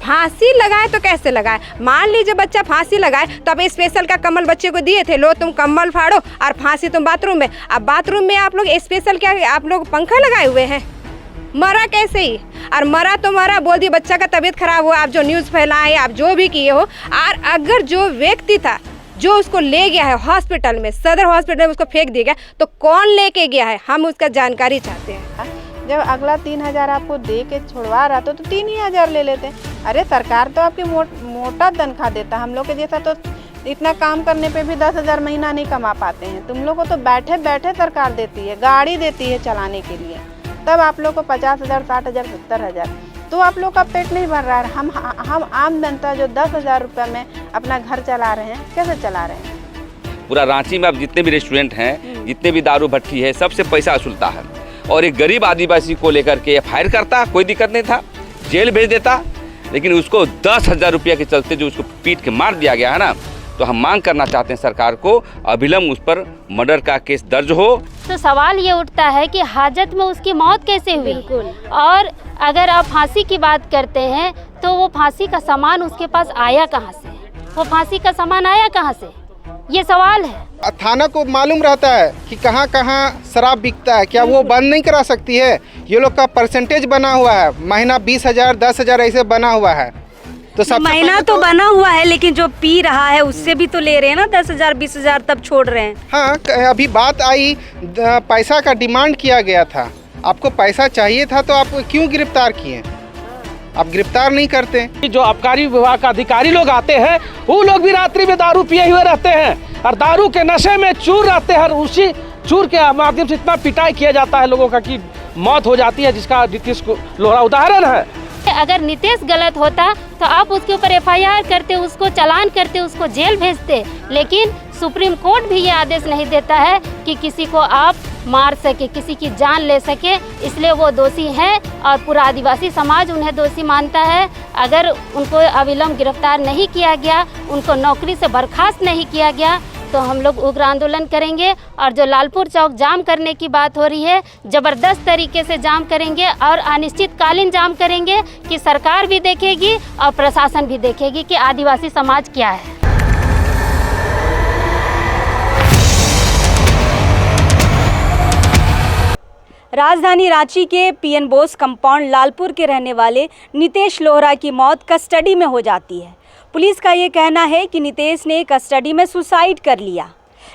फांसी लगाए तो कैसे लगाए? मान लीजिए बच्चा फांसी लगाए तो अब स्पेशल का कम्बल बच्चे को दिए थे, लो तुम कम्बल फाड़ो और फांसी तुम बाथरूम में। अब बाथरूम में आप लोग स्पेशल क्या आप लोग पंखा लगाए हुए हैं? मरा कैसे ही? और मरा तो मरा, बोल दिए बच्चा का तबीयत खराब हुआ, आप जो न्यूज़ फैलाए, आप जो भी किए हो। और अगर जो व्यक्ति था जो उसको ले गया है हॉस्पिटल में, सदर हॉस्पिटल में उसको फेंक दिया गया, तो कौन लेके गया है? हम उसका जानकारी चाहते हैं। जब अगला 3,000 आपको दे के छुड़वा रहा तो 3 ही हज़ार ले लेते। अरे सरकार तो आपकी मोटा तनख्वाह देता, हम लोग के जैसा तो इतना काम करने पे भी 10,000 महीना नहीं कमा पाते हैं। तुम लोग को तो बैठे बैठे सरकार देती है, गाड़ी देती है चलाने के लिए, तब आप लोग को 50,000, 60,000, 70,000। तो आप लोग का पेट नहीं भर रहा है। हम आम जनता जो 10,000 रुपये में अपना घर चला रहे हैं, कैसे चला रहे हैं? पूरा रांची में अब जितने भी रेस्टोरेंट हैं, जितने भी दारू भट्टी है, सबसे पैसा वसूलता है। और एक गरीब आदिवासी को लेकर के FIR करता, कोई दिक्कत नहीं था, जेल भेज देता। लेकिन उसको 10,000 रुपया के चलते जो उसको पीट के मार दिया गया है ना, तो हम मांग करना चाहते हैं सरकार को अविलंब उस पर मर्डर का केस दर्ज हो। तो सवाल ये उठता है कि हाजत में उसकी मौत कैसे हुई? और अगर आप फांसी की बात करते हैं तो वो फांसी का सामान उसके पास आया कहाँ से? वो फांसी का सामान आया कहाँ से? ये सवाल है। थाना को मालूम रहता है कि कहाँ कहाँ शराब बिकता है, क्या वो बंद नहीं करा सकती है? ये लोग का परसेंटेज बना हुआ है, महीना 20,000, 10,000 ऐसे बना हुआ है। तो सब महीना तो बना हुआ है, लेकिन जो पी रहा है उससे भी तो ले रहे हैं ना 10,000, 20,000, तब छोड़ रहे हैं। हाँ, अभी बात आई, पैसा का डिमांड किया गया था। आपको पैसा चाहिए था तो आप क्यों गिरफ्तार किए? आप गिरफ्तार नहीं करते। जो आबकारी विभाग का अधिकारी लोग आते हैं वो लोग भी रात्रि में दारू पिए हुए रहते हैं और दारू के नशे में चूर रहते हैं। उसी चूर के माध्यम से इतना पिटाई किया जाता है लोगों का कि मौत हो जाती है, जिसका नीतीश लोहरा उदाहरण है। अगर नीतीश गलत होता तो आप उसके ऊपर FIR करते, उसको चालान करते, उसको जेल भेजते। लेकिन सुप्रीम कोर्ट भी ये आदेश नहीं देता है कि किसी को आप मार सके, किसी की जान ले सके, इसलिए वो दोषी हैं और पूरा आदिवासी समाज उन्हें दोषी मानता है। अगर उनको अविलंब गिरफ्तार नहीं किया गया, उनको नौकरी से बर्खास्त नहीं किया गया, तो हम लोग उग्र आंदोलन करेंगे। और जो लालपुर चौक जाम करने की बात हो रही है, ज़बरदस्त तरीके से जाम करेंगे और अनिश्चितकालीन जाम करेंगे कि सरकार भी देखेगी और प्रशासन भी देखेगी कि आदिवासी समाज क्या है। राजधानी रांची के PN बोस कंपाउंड लालपुर के रहने वाले नितेश लोहरा की मौत कस्टडी में हो जाती है। पुलिस का ये कहना है कि नितेश ने कस्टडी में सुसाइड कर लिया,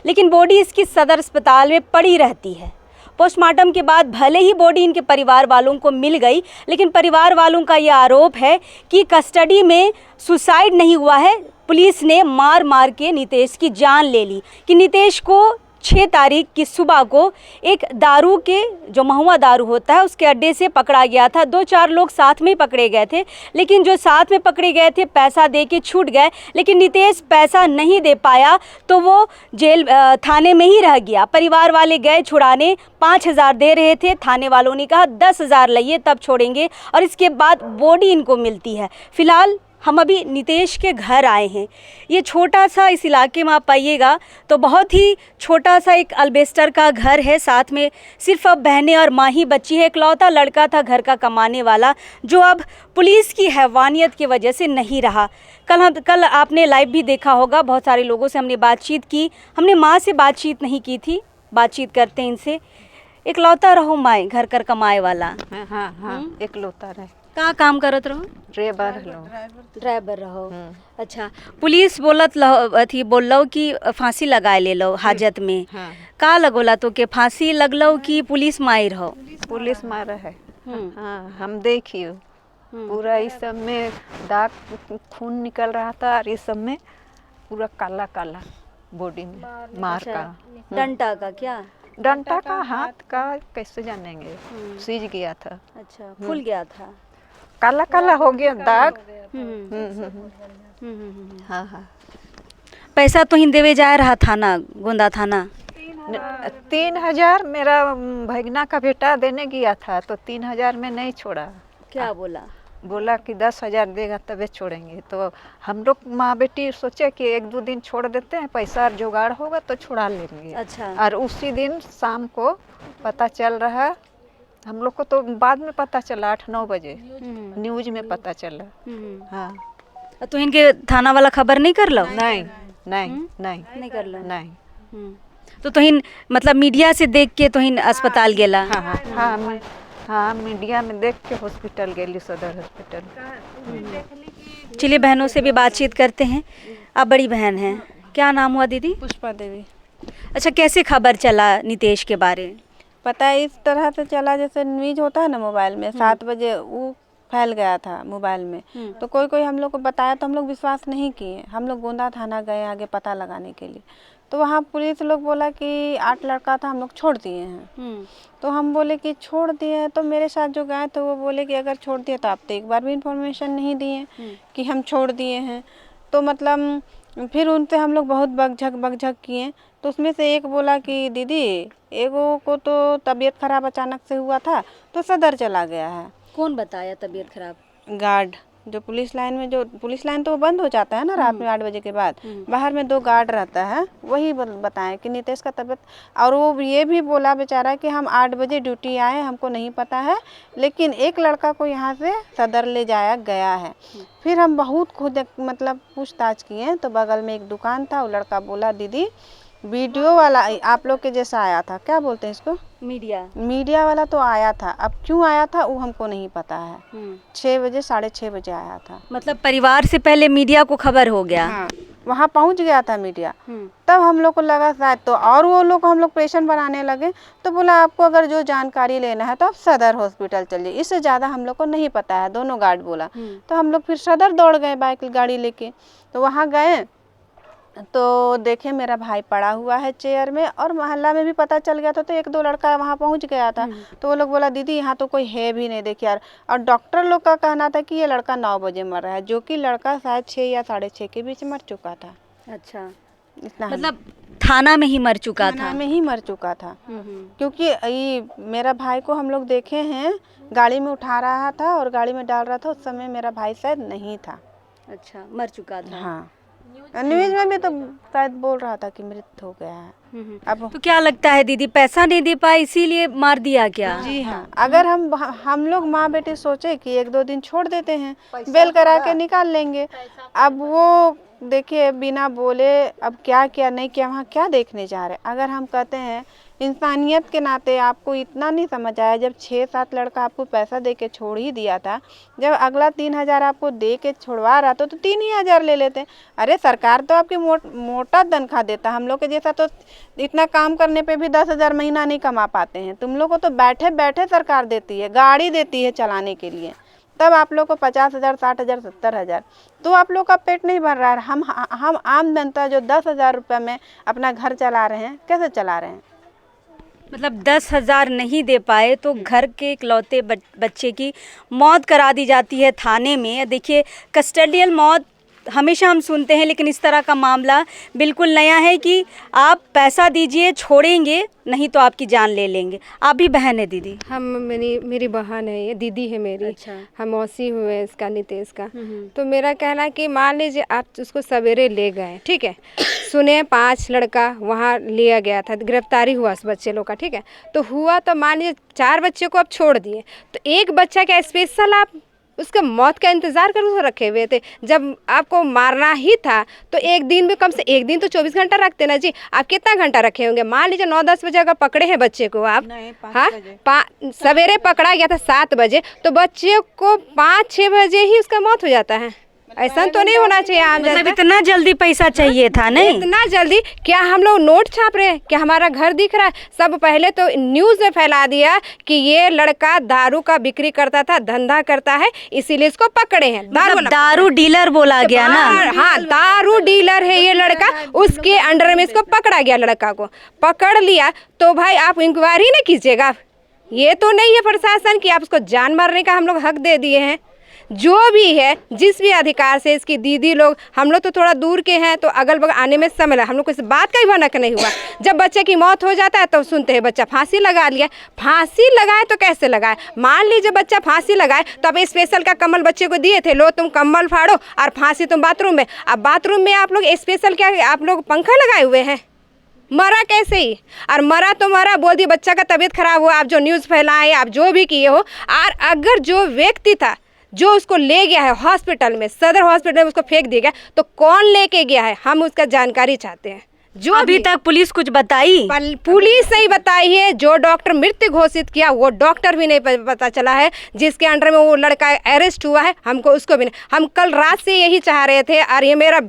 लेकिन बॉडी इसकी सदर अस्पताल में पड़ी रहती है। पोस्टमार्टम के बाद भले ही बॉडी इनके परिवार वालों को मिल गई, लेकिन परिवार वालों का यह आरोप है कि कस्टडी में सुसाइड नहीं हुआ है, पुलिस ने मार मार के नितेश की जान ले ली। कि नितेश को 6 तारीख की सुबह को एक दारू के जो महुआ दारू होता है उसके अड्डे से पकड़ा गया था। 2-4 लोग साथ में पकड़े गए थे, लेकिन जो साथ में पकड़े गए थे पैसा दे के छूट गए। लेकिन नितेश पैसा नहीं दे पाया तो वो जेल थाने में ही रह गया। परिवार वाले गए छुड़ाने, 5,000 दे रहे थे, थाने वालों ने कहा 10,000 लाइए तब छोड़ेंगे, और इसके बाद बॉडी इनको मिलती है। फिलहाल हम अभी नितेश के घर आए हैं। ये छोटा सा, इस इलाके में आप पाइएगा तो बहुत ही छोटा सा एक अल्बेस्टर का घर है, साथ में सिर्फ अब बहनें और माँ ही बच्ची है। इकलौता लड़का था घर का कमाने वाला, जो अब पुलिस की हैवानियत की वजह से नहीं रहा। कल आपने लाइव भी देखा होगा, बहुत सारे लोगों से हमने बातचीत की। हमने माँ से बातचीत नहीं की थी, बातचीत करते हैं इनसे। इकलौता रहो माए, घर कर कमाए वाला। हाँ, इकलौता रहे। कहाँ काम करत रहो? ड्राइवर रहो। अच्छा, पुलिस बोलत थी बोल कि फांसी लगाए ले लो हाजत में। हाँ। का लगोला तो के फांसी लगलो कि पुलिस मार हो? पुलिस मारा है। हाँ, हम देखियो पूरा इस सब में दाग खून निकल रहा था और इस सब में पूरा काला काला बॉडी में मार का। डंडा का क्या? डंडा का, हाथ का कैसे जानेंगे, सीज गया था। अच्छा, फूल गया था, काला काला हो गया दाग। हाँ हाँ। पैसा तो ही देवे जा रहा था ना, गोंदा थाना? 3,000 मेरा भगना का बेटा देने गया था, तो 3,000 में नहीं छोड़ा। क्या बोला? बोला कि 10,000 देगा तबे छोड़ेंगे। तो हम लोग माँ बेटी सोचे कि 1-2 दिन छोड़ देते हैं, पैसा जुगाड़ होगा तो छुड़ा लेंगे। अच्छा। और उसी दिन शाम को पता चल रहा हम लोग को तो बाद में पता चला 8-9 बजे न्यूज में पता चला। हाँ। तो इनके थाना वाला खबर नहीं कर लो? नहीं नहीं नहीं नहीं कर लो। नहीं। तो इन मतलब मीडिया से देख के तो इन अस्पताल गेला? हाँ हाँ हाँ हाँ, मीडिया में देख के हॉस्पिटल गेली, सदर हॉस्पिटल। चलिए बहनों से भी बातचीत करते हैं। आप बड़ी बहन हैं, क्या नाम हुआ दीदी? पुष्पा देवी। अच्छा, कैसे खबर चला नितेश के बारे में? पता है इस तरह से चला जैसे न्यूज होता है ना मोबाइल में, 7 बजे वो फैल गया था मोबाइल में। तो कोई कोई हम लोग को बताया तो हम लोग विश्वास नहीं किए। हम लोग गोंदा थाना गए आगे पता लगाने के लिए, तो वहाँ पुलिस लोग बोला कि 8 लड़का था, हम लोग छोड़ दिए हैं। तो हम बोले कि छोड़ दिए हैं, तो मेरे साथ जो गए तो वो बोले कि अगर छोड़ दिए तो आप तो एक बार भी इन्फॉर्मेशन नहीं दिए कि हम छोड़ दिए हैं। तो मतलब फिर उनसे हम लोग बहुत बकझक किए। तो उसमें से एक बोला कि दीदी एगो को तो तबीयत खराब अचानक से हुआ था तो सदर चला गया है। कौन बताया तबीयत खराब? गार्ड जो पुलिस लाइन में, जो पुलिस लाइन तो बंद हो जाता है ना रात में 8 बजे के बाद, बाहर में 2 गार्ड रहता है, वही बताएं कि नितेश का तबीयत। और वो ये भी बोला बेचारा कि हम 8 बजे ड्यूटी आए, हमको नहीं पता है, लेकिन एक लड़का को यहाँ से सदर ले जाया गया है। फिर हम बहुत खुद मतलब पूछताछ किए तो बगल में एक दुकान था, वो लड़का बोला दीदी वीडियो वाला आप लोग के जैसा आया था, क्या बोलते हैं इसको, मीडिया वाला तो आया था। अब क्यों आया था वो हमको नहीं पता है। 6 बजे 6:30 बजे आया था। मतलब परिवार से पहले मीडिया को खबर हो गया? हाँ, वहाँ पहुँच गया था मीडिया। तब हम लोग को लगा शायद, तो और वो लोग हम लोग पेशेंट बनाने लगे। तो बोला आपको अगर जो जानकारी लेना है तो आप सदर हॉस्पिटल चलिए, इससे ज़्यादा हम लोग को नहीं पता है, दोनों गार्ड बोला। तो हम लोग फिर सदर दौड़ गए बाइक गाड़ी लेके। तो वहाँ गए तो देखे मेरा भाई पड़ा हुआ है चेयर में, और मोहल्ला में भी पता चल गया था। तो 1-2 लड़का वहाँ पहुँच गया था। तो वो लोग बोला दीदी यहाँ तो कोई है भी नहीं, देखिए यार। और डॉक्टर लोग का कहना था कि ये लड़का 9 बजे मर रहा है, जो कि लड़का शायद 6 या 6:30 के बीच मर चुका था। अच्छा, इतना मतलब थाना में ही मर चुका था? थाना में ही मर चुका था। क्योंकि ये मेरा भाई को हम लोग देखे हैं, गाड़ी में उठा रहा था और गाड़ी में डाल रहा था, उस समय मेरा भाई शायद नहीं था। अच्छा, मर चुका था। हाँ, न्यूज में भी तो शायद बोल रहा था कि मृत हो गया है। अब तो क्या लगता है दीदी, पैसा नहीं दे पाए इसीलिए मार दिया क्या? जी हाँ, अगर हम लोग माँ बेटे सोचे कि 1-2 दिन छोड़ देते हैं, बेल करा के निकाल लेंगे। अब वो देखिए बिना बोले अब क्या किया नहीं किया, वहाँ क्या देखने जा रहे। अगर हम कहते हैं इंसानियत के नाते आपको इतना नहीं समझ आया, जब 6-7 लड़का आपको पैसा दे के छोड़ ही दिया था, जब अगला 3,000 आपको दे के छोड़वा रहा था तो 3 ही हज़ार ले लेते। अरे सरकार तो आपकी मोटा तनख्वाह देता, हम लोग के जैसा तो इतना काम करने पे भी 10,000 महीना नहीं कमा पाते हैं। तुम लोग को तो बैठे बैठे सरकार देती है, गाड़ी देती है चलाने के लिए, तब आप लोग को 50,000, 60,000, 70,000, तो आप लोग का पेट नहीं भर रहा है। हम आम जनता जो 10,000 रुपये में अपना घर चला रहे हैं, कैसे चला रहे हैं? मतलब 10,000 नहीं दे पाए तो घर के इकलौते बच्चे की मौत करा दी जाती है थाने में। देखिए, कस्टडियल मौत हमेशा हम सुनते हैं, लेकिन इस तरह का मामला बिल्कुल नया है कि आप पैसा दीजिए छोड़ेंगे, नहीं तो आपकी जान ले लेंगे। आप भी बहन है दीदी? हम मेरी बहन है, ये दीदी है मेरी। अच्छा। हम मौसी हुए इसका, नितेश का। तो मेरा कहना है कि मान लीजिए आप उसको सवेरे ले गए, ठीक है, सुने 5 लड़का वहाँ लिया गया था, गिरफ्तारी हुआ उस बच्चे लोग का, ठीक है। तो हुआ तो मान लीजिए 4 बच्चे को आप छोड़ दिए, तो एक बच्चा क्या स्पेशल आप उसका मौत का इंतज़ार कर उसको रखे हुए थे? जब आपको मारना ही था तो एक दिन में, कम से एक दिन तो 24 घंटा रखते ना जी। आप कितना घंटा रखे होंगे? मान लीजिए 9-10 बजे अगर पकड़े हैं बच्चे को आप, हाँ, सवेरे पकड़ा गया था 7 बजे, तो बच्चे को 5-6 बजे ही उसका मौत हो जाता है। ऐसा तो नहीं होना चाहिए। आम मतलब इतना जल्दी पैसा चाहिए था? नहीं, इतना जल्दी क्या हम लोग नोट छाप रहे हैं? क्या हमारा घर दिख रहा है? सब पहले तो न्यूज़ में फैला दिया कि ये लड़का दारू का बिक्री करता था, धंधा करता है, इसीलिए इसको पकड़े हैं। दारू डीलर बोला गया ना? हाँ, दारू डीलर है ये लड़का, उसके अंडर में इसको पकड़ा गया। लड़का को पकड़ लिया तो भाई आप इंक्वायरी ना कीजिएगा? ये तो नहीं है प्रशासन कि आप उसको जान मारने का हम लोग हक दे दिए हैं। जो भी है, जिस भी अधिकार से इसकी दीदी लोग, हम लोग तो थोड़ा दूर के हैं तो अगल बगल आने में समय लगा, हम लोग को इस बात का ही भनक नहीं हुआ। जब बच्चे की मौत हो जाता है तो सुनते हैं बच्चा फांसी लगा लिया। फांसी लगाए तो कैसे लगाए? मान लीजिए बच्चा फांसी लगाए तो अब स्पेशल का कम्बल बच्चे को दिए थे, लो तुम कम्बल फाड़ो और फांसी तुम बाथरूम में। अब बाथरूम में आप लोग स्पेशल क्या, आप लोग पंखा लगाए हुए हैं? मरा कैसे ही, और मरा तो मरा, बोल दिए बच्चा का तबीयत खराब हुआ, आप जो न्यूज़ फैलाए, आप जो भी किए हो, और अगर जो व्यक्ति था जो उसको ले गया है हॉस्पिटल में, सदर हॉस्पिटल में उसको फेंक दिया गया, तो कौन लेके गया है, हम उसका जानकारी चाहते हैं। जो अभी तक पुलिस कुछ बताई? पुलिस नहीं बताई है। जो डॉक्टर मृत्यु घोषित किया वो डॉक्टर भी नहीं पता चला है, जिसके अंडर में वो लड़का अरेस्ट हुआ है, हमको उसको भी नहीं। हम कल रात से यही चाह रहे थे, और ये मेरा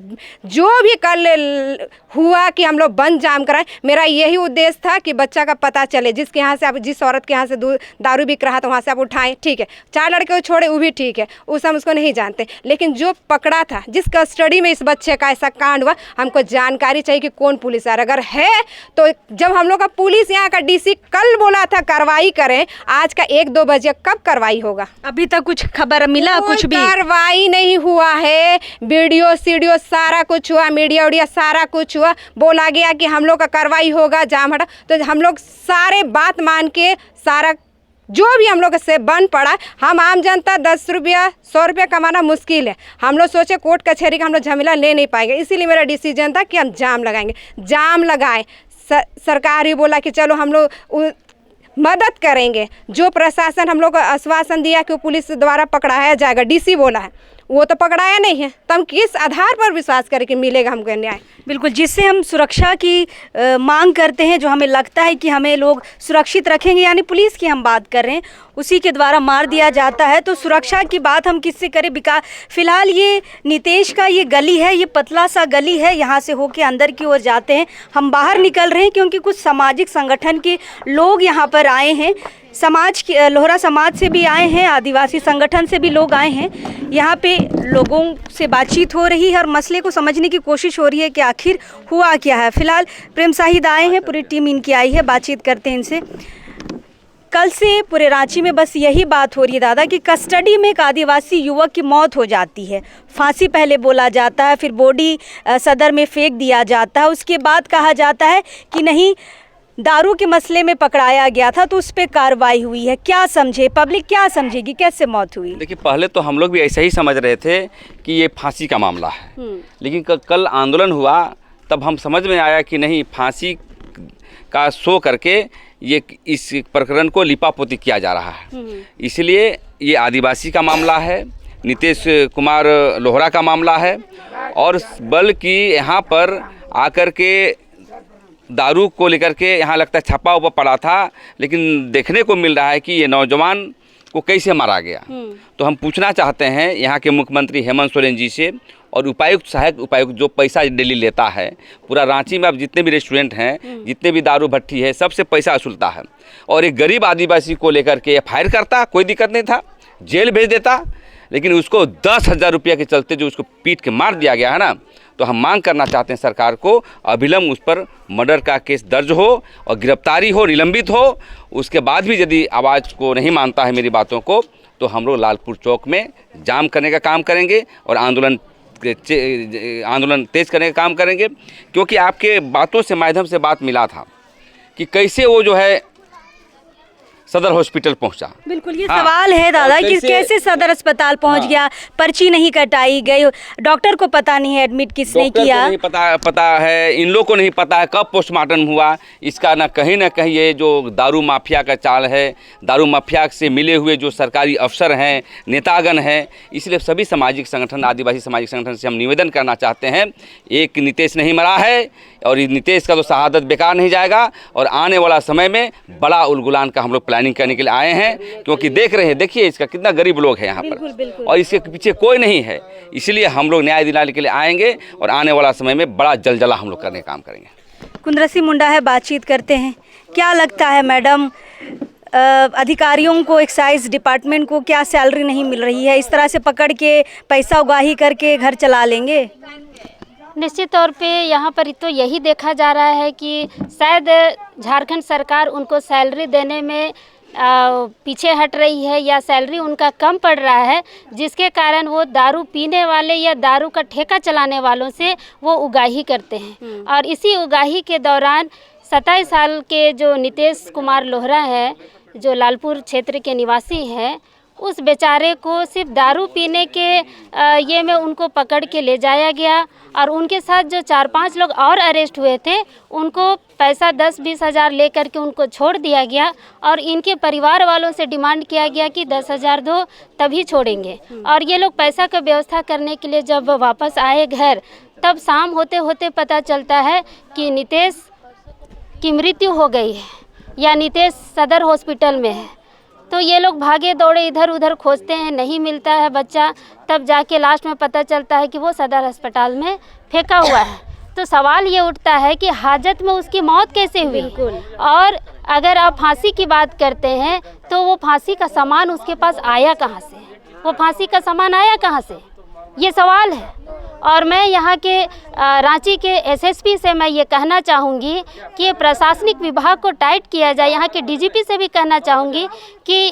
जो भी कल हुआ कि हम लोग बंद जाम कराएं, मेरा यही उद्देश्य था कि बच्चा का पता चले। जिसके यहाँ से आप, जिस औरत के यहाँ से दारू बिक रहा था वहाँ से आप उठाएं, ठीक है, 4 लड़के को छोड़े वो भी ठीक है, उस हम उसको नहीं जानते, लेकिन जो पकड़ा था, जिस कस्टडी में इस बच्चे का ऐसा कांड हुआ, हमको जानकारी चाहिए कि कौन पुलिस आ, अगर है तो जब हम लोग का पुलिस यहाँ का डीसी कल बोला था कार्रवाई करें, आज का 1-2 बजे कब कार्रवाई होगा? अभी तक कुछ खबर मिला? कुछ भी कार्रवाई नहीं हुआ है। वीडियो सीडियो सारा कुछ हुआ, मीडिया उडिया सारा कुछ हुआ, बोला गया कि हम लोग का कार्रवाई होगा, जाम हटा, तो हम लोग सारे बात मान के सारा जो भी हम लोग से बन पड़ा। हम आम जनता 10 रुपया 100 रुपया कमाना मुश्किल है, हम लोग सोचे कोर्ट कचहरी का हम लोग झमेला ले नहीं पाएंगे, इसीलिए मेरा डिसीजन था कि हम जाम लगाएंगे। जाम लगाए, सरकार ही बोला कि चलो हम लोग मदद करेंगे। जो प्रशासन हम लोग को आश्वासन दिया कि वो पुलिस द्वारा पकड़ाया जाएगा, डीसी बोला है, वो तो पकड़ाया नहीं है, तो हम किस आधार पर विश्वास करें कि मिलेगा हमको न्याय? बिल्कुल, जिससे हम सुरक्षा की मांग करते हैं, जो हमें लगता है कि हमें लोग सुरक्षित रखेंगे, यानी पुलिस की हम बात कर रहे हैं, उसी के द्वारा मार दिया जाता है। तो सुरक्षा की बात हम किससे करें? फिलहाल ये नितेश का ये गली है, ये पतला सा गली है, यहाँ से होके अंदर की ओर जाते हैं। हम बाहर निकल रहे हैं क्योंकि कुछ सामाजिक संगठन के लोग यहाँ पर आए हैं, समाज की, लोहरा समाज से भी आए हैं, आदिवासी संगठन से भी लोग आए हैं। यहाँ पे लोगों से बातचीत हो रही है और मसले को समझने की कोशिश हो रही है कि आखिर हुआ क्या है। फिलहाल प्रेम शाहिद आए हैं, पूरी टीम इनकी आई है, बातचीत करते हैं इनसे। कल से पूरे रांची में बस यही बात हो रही है दादा कि कस्टडी में एक आदिवासी युवक की मौत हो जाती है, फांसी पहले बोला जाता है, फिर बॉडी सदर में फेंक दिया जाता है, उसके बाद कहा जाता है कि नहीं दारू के मसले में पकड़ाया गया था तो उस पर कार्रवाई हुई है। क्या समझे पब्लिक, क्या समझेगी, कैसे मौत हुई? देखिए, पहले तो हम लोग भी ऐसा ही समझ रहे थे कि ये फांसी का मामला है, लेकिन कल आंदोलन हुआ तब हम समझ में आया कि नहीं, फांसी का शो करके ये इस प्रकरण को लिपापोती किया जा रहा है। इसलिए ये आदिवासी का मामला है, नीतीश कुमार लोहरा का मामला है, और बल्कि यहाँ पर आकर के दारू को लेकर के यहाँ लगता है छापा उपा पड़ा था, लेकिन देखने को मिल रहा है कि ये नौजवान को कैसे मारा गया। तो हम पूछना चाहते हैं यहाँ के मुख्यमंत्री हेमंत सोरेन जी से, और उपायुक्त, सहायक उपायुक्त जो पैसा डेली लेता है, पूरा रांची में अब जितने भी रेस्टोरेंट हैं, जितने भी दारू भट्टी है, सबसे पैसा वसूलता है, और एक गरीब आदिवासी को लेकर के FIR करता, कोई दिक्कत नहीं था, जेल भेज देता, लेकिन उसको 10,000 रुपया के चलते जो उसको पीट के मार दिया गया है ना, तो हम मांग करना चाहते हैं सरकार को अविलंब उस पर मर्डर का केस दर्ज हो और गिरफ्तारी हो, निलंबित हो। उसके बाद भी यदि आवाज़ को नहीं मानता है मेरी बातों को, तो हम लोग लालपुर चौक में जाम करने का काम करेंगे और आंदोलन तेज करने का काम करेंगे। क्योंकि आपके बातों से माध्यम से बात मिला था कि कैसे वो जो है सदर हॉस्पिटल पहुंचा। बिल्कुल, ये सवाल है दादा कि कैसे सदर अस्पताल पहुंच गया, पर्ची नहीं कटाई गई, डॉक्टर को पता नहीं है एडमिट किसने किया, नहीं पता है, इन लोगों को नहीं पता है कब पोस्टमार्टम हुआ। इसका ना कहीं ये जो दारू माफिया का चाल है, दारू माफिया से मिले हुए जो सरकारी अफसर हैं, नेतागण हैं, इसलिए सभी सामाजिक संगठन, आदिवासी सामाजिक संगठन से हम निवेदन करना चाहते हैं, एक नीतीश नहीं मरा है और नीतीश का तो शहादत बेकार नहीं जाएगा, और आने वाला समय में बड़ा उलगुलान का हम लोग प्लानिंग करने के लिए आए हैं। क्योंकि देख रहे हैं, देखिए इसका कितना गरीब लोग हैं यहाँ पर, और इसके पीछे कोई नहीं है, इसलिए हम लोग न्याय दिलाने के लिए आएंगे और आने वाला समय में बड़ा जलजला हम लोग करने का काम करेंगे। कुंद्रसी मुंडा है, बातचीत करते हैं। क्या लगता है मैडम, अधिकारियों को, एक्साइज डिपार्टमेंट को क्या सैलरी नहीं मिल रही है, इस तरह से पकड़ के पैसा उगाही करके घर चला लेंगे? निश्चित तौर पे यहाँ पर तो यही देखा जा रहा है कि शायद झारखंड सरकार उनको सैलरी देने में पीछे हट रही है, या सैलरी उनका कम पड़ रहा है, जिसके कारण वो दारू पीने वाले या दारू का ठेका चलाने वालों से वो उगाही करते हैं। और इसी उगाही के दौरान 27 साल के जो नीतीश कुमार लोहरा है, जो लालपुर क्षेत्र के निवासी हैं, उस बेचारे को सिर्फ दारू पीने के ये में उनको पकड़ के ले जाया गया और उनके साथ जो 4-5 लोग और अरेस्ट हुए थे उनको पैसा 10-20 हज़ार ले करके उनको छोड़ दिया गया और इनके परिवार वालों से डिमांड किया गया कि 10 हज़ार दो तभी छोड़ेंगे। और ये लोग पैसा का व्यवस्था करने के लिए जब वापस आए घर, तब शाम होते होते पता चलता है कि नितेश की मृत्यु हो गई है या नितेश सदर हॉस्पिटल में है। तो ये लोग भागे दौड़े इधर उधर खोजते हैं, नहीं मिलता है बच्चा, तब जाके लास्ट में पता चलता है कि वो सदर अस्पताल में फेंका हुआ है। तो सवाल ये उठता है कि हाजत में उसकी मौत कैसे हुई। और अगर आप फांसी की बात करते हैं तो वो फांसी का सामान उसके पास आया कहाँ से, वो फांसी का सामान आया कहाँ से, ये सवाल है। और मैं यहाँ के रांची के एसएसपी से मैं ये कहना चाहूँगी कि प्रशासनिक विभाग को टाइट किया जाए। यहाँ के डीजीपी से भी कहना चाहूँगी कि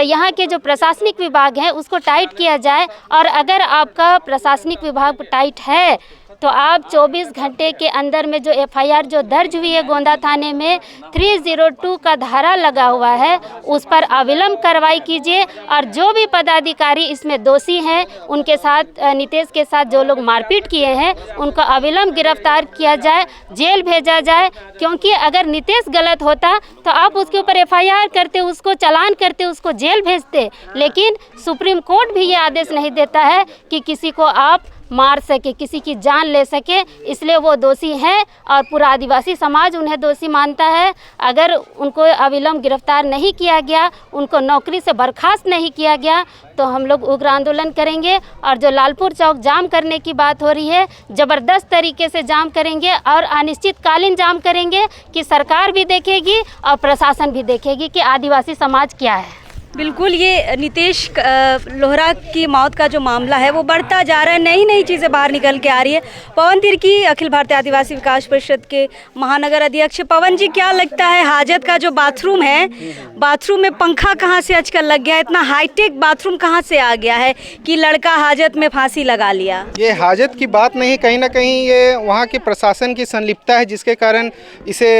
यहाँ के जो प्रशासनिक विभाग है उसको टाइट किया जाए। और अगर आपका प्रशासनिक विभाग टाइट है तो आप 24 घंटे के अंदर में जो एफआईआर जो दर्ज हुई है गोंदा थाने में 302 का धारा लगा हुआ है, उस पर अविलंब कार्रवाई कीजिए। और जो भी पदाधिकारी इसमें दोषी हैं, उनके साथ नितेश के साथ जो लोग मारपीट किए हैं, उनको अविलंब गिरफ्तार किया जाए, जेल भेजा जाए। क्योंकि अगर नितेश गलत होता तो आप उसके ऊपर एफआईआर करते, उसको चालान करते, उसको जेल भेजते। लेकिन सुप्रीम कोर्ट भी ये आदेश नहीं देता है कि किसी को आप मार सके, किसी की जान ले सके, इसलिए वो दोषी हैं और पूरा आदिवासी समाज उन्हें दोषी मानता है। अगर उनको अविलंब गिरफ्तार नहीं किया गया, उनको नौकरी से बर्खास्त नहीं किया गया, तो हम लोग उग्र आंदोलन करेंगे। और जो लालपुर चौक जाम करने की बात हो रही है, ज़बरदस्त तरीके से जाम करेंगे और अनिश्चितकालीन जाम करेंगे कि सरकार भी देखेगी और प्रशासन भी देखेगी कि आदिवासी समाज क्या है। बिल्कुल, ये नितेश लोहरा की मौत का जो मामला है वो बढ़ता जा रहा है, नई चीज़ें बाहर निकल के आ रही है। पवन तिर्की अखिल भारतीय आदिवासी विकास परिषद के महानगर अध्यक्ष। पवन जी, क्या लगता है हाजत का जो बाथरूम है, बाथरूम में पंखा कहाँ से आजकल लग गया है? इतना हाईटेक बाथरूम कहाँ से आ गया है कि लड़का हाजत में फांसी लगा लिया? ये हाजत की बात नहीं, कहीं ना कहीं ये वहाँ के प्रशासन की संलिप्तता है, जिसके कारण इसे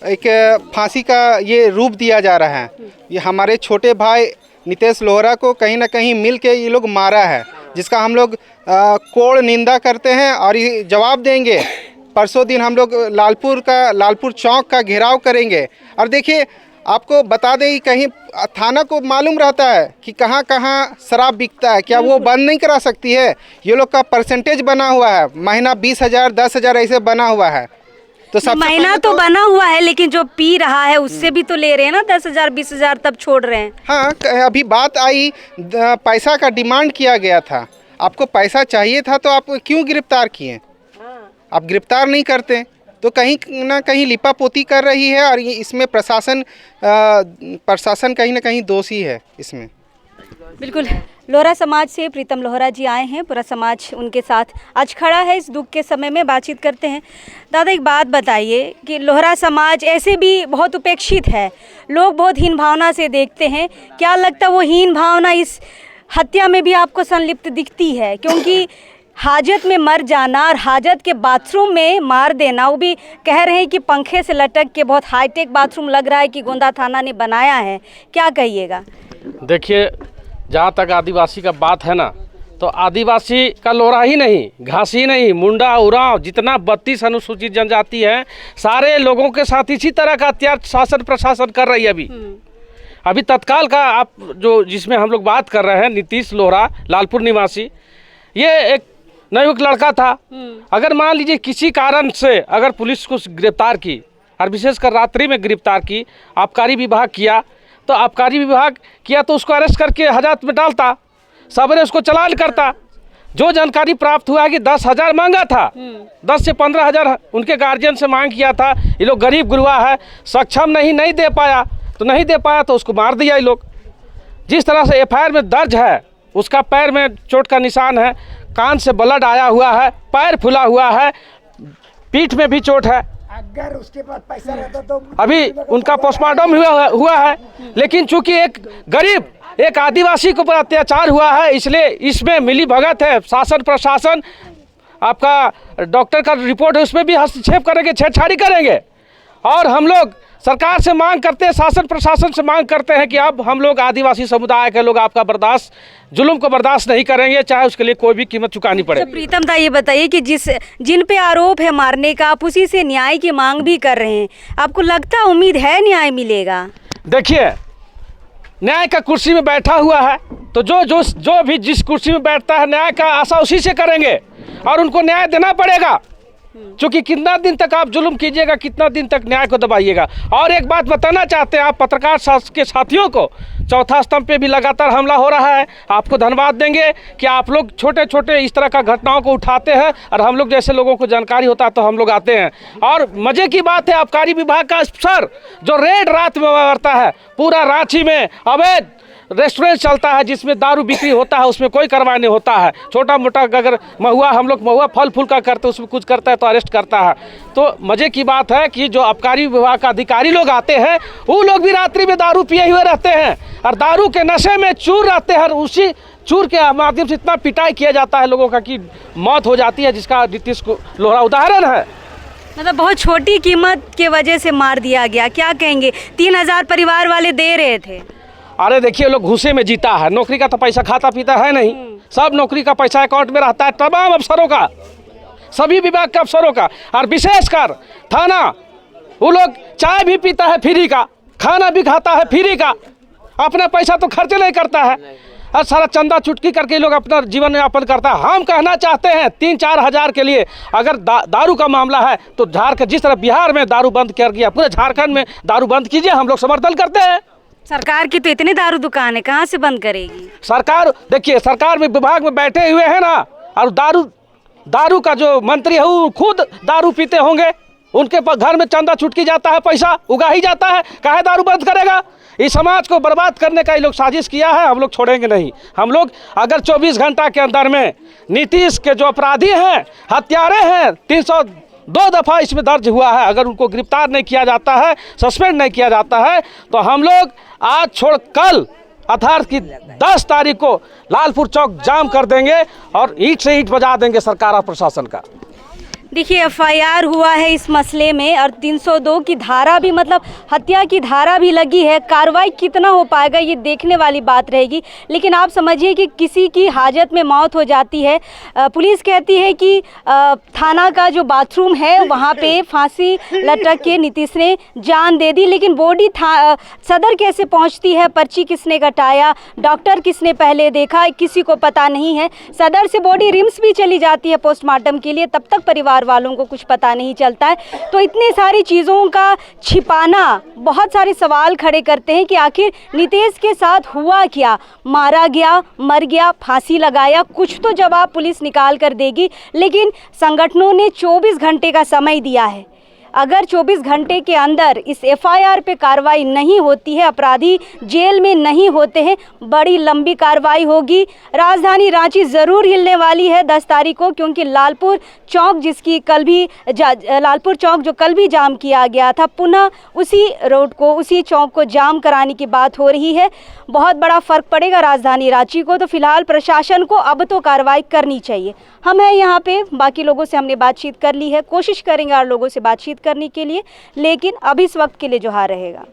एक फांसी का ये रूप दिया जा रहा है। ये हमारे छोटे भाई नितेश लोहरा को कहीं ना कहीं मिल के ये लोग मारा है, जिसका हम लोग कोड़ निंदा करते हैं और ये जवाब देंगे। परसों दिन हम लोग लालपुर चौक का घेराव करेंगे। और देखिए, आपको बता दें कि कहीं थाना को मालूम रहता है कि कहाँ कहाँ शराब बिकता है, क्या वो बंद नहीं करा सकती है? ये लोग का परसेंटेज बना हुआ है, महीना 20,000 10,000 ऐसे बना हुआ है। तो महीना तो बना हुआ है, लेकिन जो पी रहा है उससे भी तो ले रहे हैं ना 10,000 20,000, तब छोड़ रहे हैं। हाँ, अभी बात आई, पैसा का डिमांड किया गया था। आपको पैसा चाहिए था तो आप क्यों गिरफ्तार किए? आप गिरफ्तार नहीं करते तो कहीं ना कहीं लिपापोती कर रही है। और इसमें प्रशासन कहीं ना कहीं दोषी है इसमें। बिल्कुल, लोहरा समाज से प्रीतम लोहरा जी आए हैं, पूरा समाज उनके साथ आज खड़ा है। इस दुख के समय में बातचीत करते हैं। दादा, एक बात बताइए कि लोहरा समाज ऐसे भी बहुत उपेक्षित है, लोग बहुत हीन भावना से देखते हैं। क्या लगता है वो हीन भावना इस हत्या में भी आपको संलिप्त दिखती है? क्योंकि हाजत में मर जाना और हाजत के बाथरूम में मार देना, वो भी कह रहे हैं कि पंखे से लटक के, बहुत हाईटेक बाथरूम लग रहा है कि गोंदा थाना ने बनाया है। क्या कहिएगा? देखिए, जहाँ तक आदिवासी का बात है ना, तो आदिवासी का लोहरा ही नहीं, घासी नहीं, मुंडा, उरांव, जितना 32 अनुसूचित जनजाति है, सारे लोगों के साथ इसी तरह का अत्याचार शासन प्रशासन कर रही है। अभी तत्काल का आप जो जिसमें हम लोग बात कर रहे हैं, नीतीश लोहरा, लालपुर निवासी, ये एक नवयुवक लड़का था। अगर मान लीजिए किसी कारण से अगर पुलिस को गिरफ्तार की, और विशेषकर रात्रि में गिरफ्तार की, आबकारी विभाग किया, तो आबकारी विभाग किया तो उसको अरेस्ट करके हाजत में डालता, सवेरे उसको चालान करता। जो जानकारी प्राप्त हुआ है कि 10,000 मांगा था, 10 से 15,000 उनके गार्जियन से मांग किया था। ये लोग गरीब गुरुआ है, सक्षम नहीं दे पाया, तो नहीं दे पाया तो उसको मार दिया ये लोग। जिस तरह से एफआईआर में दर्ज है, उसका पैर में चोट का निशान है, कान से ब्लड आया हुआ है, पैर फुला हुआ है, पीठ में भी चोट है। अगर उसके पास पैसा रहता तो अभी उनका पोस्टमार्टम हुआ है, लेकिन चूंकि एक गरीब, एक आदिवासी के ऊपर अत्याचार हुआ है, इसलिए इसमें मिली भगत है शासन प्रशासन। आपका डॉक्टर का रिपोर्ट है, उसमें भी हस्तक्षेप करेंगे, छेड़छाड़ी करेंगे। और हम लोग सरकार से मांग करते हैं, शासन प्रशासन से मांग करते हैं कि अब हम लोग आदिवासी समुदाय के लोग आपका जुल्म को बर्दाश्त नहीं करेंगे, चाहे उसके लिए कोई भी कीमत चुकानी पड़े। प्रीतम दा, ये बताइए कि जिन पे आरोप है मारने का, आप उसी से न्याय की मांग भी कर रहे हैं, आपको लगता उम्मीद है न्याय मिलेगा? देखिए, न्याय का कुर्सी में बैठा हुआ है तो जो भी जिस कुर्सी में बैठता है न्याय का आशा उसी से करेंगे और उनको न्याय देना पड़ेगा, क्योंकि कितना दिन तक आप जुल्म कीजिएगा, कितना दिन तक न्याय को दबाइएगा। और एक बात बताना चाहते हैं आप पत्रकार के साथियों को, चौथा स्तंभ पे भी लगातार हमला हो रहा है। आपको धन्यवाद देंगे कि आप लोग छोटे छोटे इस तरह का घटनाओं को उठाते हैं और हम लोग जैसे लोगों को जानकारी होता है तो हम लोग आते हैं। और मज़े की बात है, आबकारी विभाग का अफसर जो रेड रात में करता है, पूरा रांची में अवैध रेस्टोरेंट चलता है जिसमें दारू बिक्री होता है, उसमें कोई कार्रवाई नहीं होता है। छोटा मोटा अगर हम लोग महुआ फल फूल का करते उसमें कुछ करता है तो अरेस्ट करता है। तो मज़े की बात है कि जो आबकारी विभाग का अधिकारी लोग आते हैं वो लोग भी रात्रि में दारू पिए हुए रहते हैं और दारू के नशे में चूर रहते हैं। उसी चूर के माध्यम से इतना पिटाई किया जाता है लोगों का कि मौत हो जाती है, जिसका नीतीश लोहरा उदाहरण है। मतलब बहुत छोटी कीमत के वजह से मार दिया गया, क्या कहेंगे? 3000 परिवार वाले दे रहे थे। अरे देखिए, लोग घूसे में जीता है, नौकरी का तो पैसा खाता पीता है नहीं, सब नौकरी का पैसा अकाउंट में रहता है तमाम अफसरों का, सभी विभाग के अफसरों का, और विशेषकर थाना, वो लोग चाय भी पीता है फ्री का, खाना भी खाता है फ्री का, अपना पैसा तो खर्च नहीं करता है और सारा चंदा चुटकी करके लोग अपना जीवन यापन करता है। हम कहना चाहते हैं 3-4 हज़ार के लिए अगर दारू का मामला है तो झारखंड, जिस तरह बिहार में दारू बंद कर दिया, पूरे झारखंड में दारू बंद कीजिए, हम लोग समर्थन करते हैं। सरकार की तो इतने दारू दुकान है, कहाँ से बंद करेगी सरकार? देखिए, सरकार में विभाग में बैठे हुए हैं ना, और दारू का जो मंत्री है वो खुद दारू पीते होंगे, उनके घर में चंदा चुटकी जाता है, पैसा उगा ही जाता है, काहे दारू बंद करेगा? इस समाज को बर्बाद करने का ये लोग साजिश किया है, हम लोग छोड़ेंगे नहीं। हम लोग अगर 24 घंटा के अंदर में नीतीश के जो अपराधी हैं, हत्यारे हैं, 302 दफ़ा इसमें दर्ज हुआ है, अगर उनको गिरफ्तार नहीं किया जाता है, सस्पेंड नहीं किया जाता है, तो हम लोग आज छोड़ कल अर्थात की 10 तारीख को लालपुर चौक जाम कर देंगे और ईंट से ईंट बजा देंगे सरकार और प्रशासन का। देखिए, FIR हुआ है इस मसले में और 302 की धारा भी, मतलब हत्या की धारा भी लगी है। कार्रवाई कितना हो पाएगा ये देखने वाली बात रहेगी, लेकिन आप समझिए कि किसी की हाजत में मौत हो जाती है। पुलिस कहती है कि थाना का जो बाथरूम है वहाँ पे फांसी लटक के नीतीश ने जान दे दी, लेकिन बॉडी सदर कैसे पहुँचती है, पर्ची किसने कटाया, डॉक्टर किसने पहले देखा, किसी को पता नहीं है। सदर से बॉडी रिम्स भी चली जाती है पोस्टमार्टम के लिए, तब तक परिवार वालों को कुछ पता नहीं चलता है। तो इतनी सारी चीज़ों का छिपाना बहुत सारे सवाल खड़े करते हैं कि आखिर नीतीश के साथ हुआ क्या, मारा गया, मर गया, फांसी लगाया, कुछ तो जवाब पुलिस निकाल कर देगी। लेकिन संगठनों ने 24 घंटे का समय दिया है, अगर 24 घंटे के अंदर इस FIR पे कार्रवाई नहीं होती है, अपराधी जेल में नहीं होते हैं, बड़ी लंबी कार्रवाई होगी। राजधानी रांची ज़रूर हिलने वाली है 10 तारीख को, क्योंकि लालपुर चौक जो कल भी जाम किया गया था, पुनः उसी रोड को, उसी चौक को जाम कराने की बात हो रही है। बहुत बड़ा फ़र्क पड़ेगा राजधानी रांची को। तो फिलहाल प्रशासन को अब तो कार्रवाई करनी चाहिए। हम हैं यहाँ पे, बाकी लोगों से हमने बातचीत कर ली है, कोशिश करेंगे और लोगों से बातचीत करने के लिए, लेकिन अभी इस वक्त के लिए जोहार रहेगा।